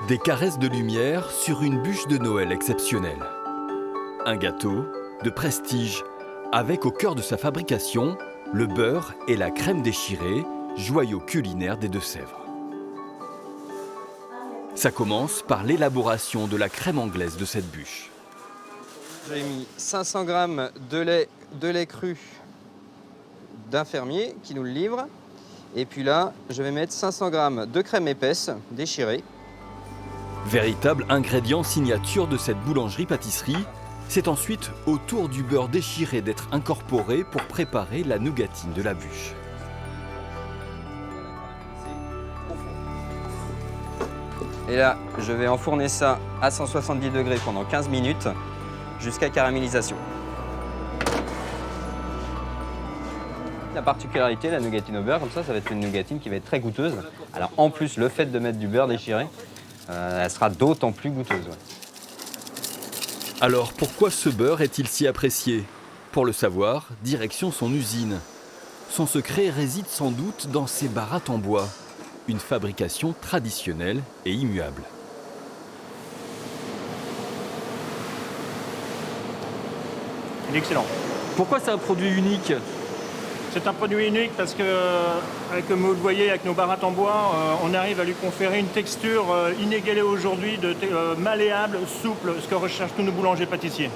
Des caresses de lumière sur une bûche de Noël exceptionnelle. Un gâteau de prestige, avec au cœur de sa fabrication, le beurre et la crème déchirée, joyaux culinaires des Deux-Sèvres. Ça commence par l'élaboration de la crème anglaise de cette bûche. J'ai mis 500 g de lait cru d'un fermier qui nous le livre. Et puis là, je vais mettre 500 g de crème épaisse déchirée. Véritable ingrédient signature de cette boulangerie-pâtisserie, c'est ensuite au tour du beurre déchiré d'être incorporé pour préparer la nougatine de la bûche. Et là, je vais enfourner ça à 170 degrés pendant 15 minutes jusqu'à caramélisation. La particularité, la nougatine au beurre, comme ça va être une nougatine qui va être très goûteuse. Alors en plus, le fait de mettre du beurre déchiré, elle sera d'autant plus goûteuse. Ouais. Alors pourquoi ce beurre est-il si apprécié? Pour le savoir, direction son usine. Son secret réside sans doute dans ses barattes en bois, une fabrication traditionnelle et immuable. Il est excellent. Pourquoi c'est un produit unique? C'est un produit unique parce que, comme vous le voyez, avec nos barattes en bois, on arrive à lui conférer une texture inégalée aujourd'hui, malléable, souple, ce que recherchent tous nos boulangers-pâtissiers.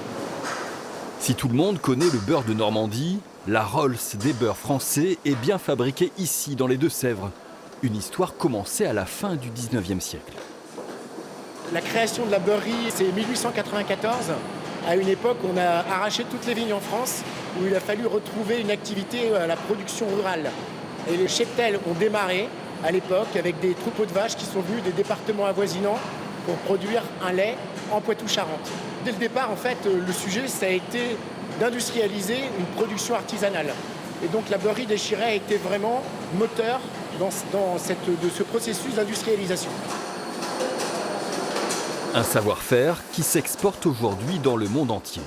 Si tout le monde connaît le beurre de Normandie, la Rolls des beurres français est bien fabriquée ici, dans les Deux-Sèvres. Une histoire commencée à la fin du 19e siècle. La création de la beurrerie, c'est 1894. À une époque, on a arraché toutes les vignes en France, où il a fallu retrouver une activité à la production rurale. Et les cheptels ont démarré à l'époque avec des troupeaux de vaches qui sont venus des départements avoisinants pour produire un lait en Poitou-Charentes. Dès le départ, en fait, le sujet, ça a été d'industrialiser une production artisanale. Et donc la beurrerie déchirée a été vraiment moteur de ce processus d'industrialisation. Un savoir-faire qui s'exporte aujourd'hui dans le monde entier.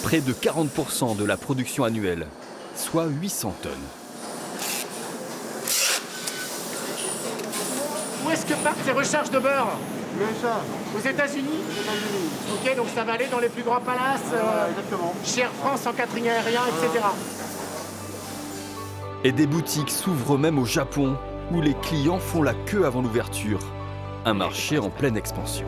Près de 40% de la production annuelle, soit 800 tonnes. Où est-ce que partent ces recherches de beurre? USA. Aux États-Unis. Ok, donc ça va aller dans les plus grands palaces, chez Air France, en catering aérien, etc. Et des boutiques s'ouvrent même au Japon, où les clients font la queue avant l'ouverture. Un marché en pleine expansion.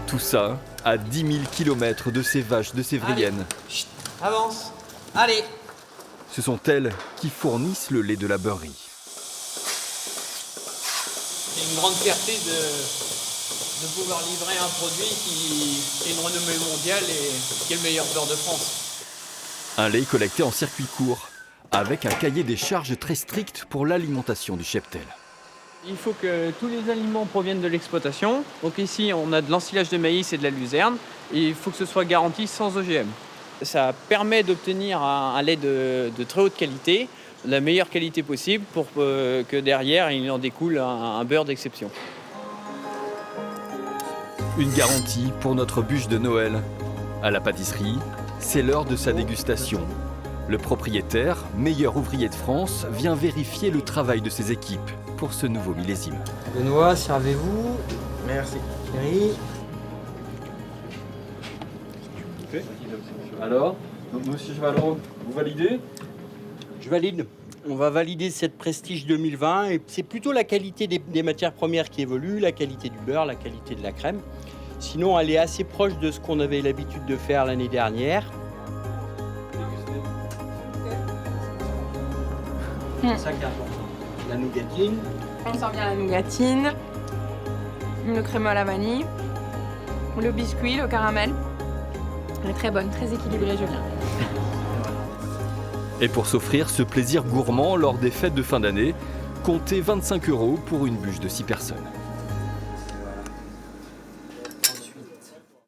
Tout ça à 10 000 km de ces vaches de Sévrienne. Chut, avance. Allez. Ce sont elles qui fournissent le lait de la beurrerie. C'est une grande fierté de pouvoir livrer un produit qui est une renommée mondiale et qui est le meilleur beurre de France. Un lait collecté en circuit court, avec un cahier des charges très strict pour l'alimentation du cheptel. Il faut que tous les aliments proviennent de l'exploitation. Donc ici, on a de l'ensilage de maïs et de la luzerne. Et il faut que ce soit garanti sans OGM. Ça permet d'obtenir un lait de très haute qualité, de la meilleure qualité possible, pour que derrière, il en découle un beurre d'exception. Une garantie pour notre bûche de Noël. À la pâtisserie, c'est l'heure de sa dégustation. Le propriétaire, meilleur ouvrier de France, vient vérifier le travail de ses équipes pour ce nouveau millésime. Benoît, servez-vous. Merci. Thierry. Alors, monsieur Chevalot, vous validez? Je valide. On va valider cette Prestige 2020 et c'est plutôt la qualité des matières premières qui évolue, la qualité du beurre, la qualité de la crème. Sinon, elle est assez proche de ce qu'on avait l'habitude de faire l'année dernière. C'est ça qui est important. La nougatine. On sent bien la nougatine, le crémeux à la vanille, le biscuit, le caramel. Elle est très bonne, très équilibrée, je viens. Et pour s'offrir ce plaisir gourmand lors des fêtes de fin d'année, comptez 25 € pour une bûche de 6 personnes.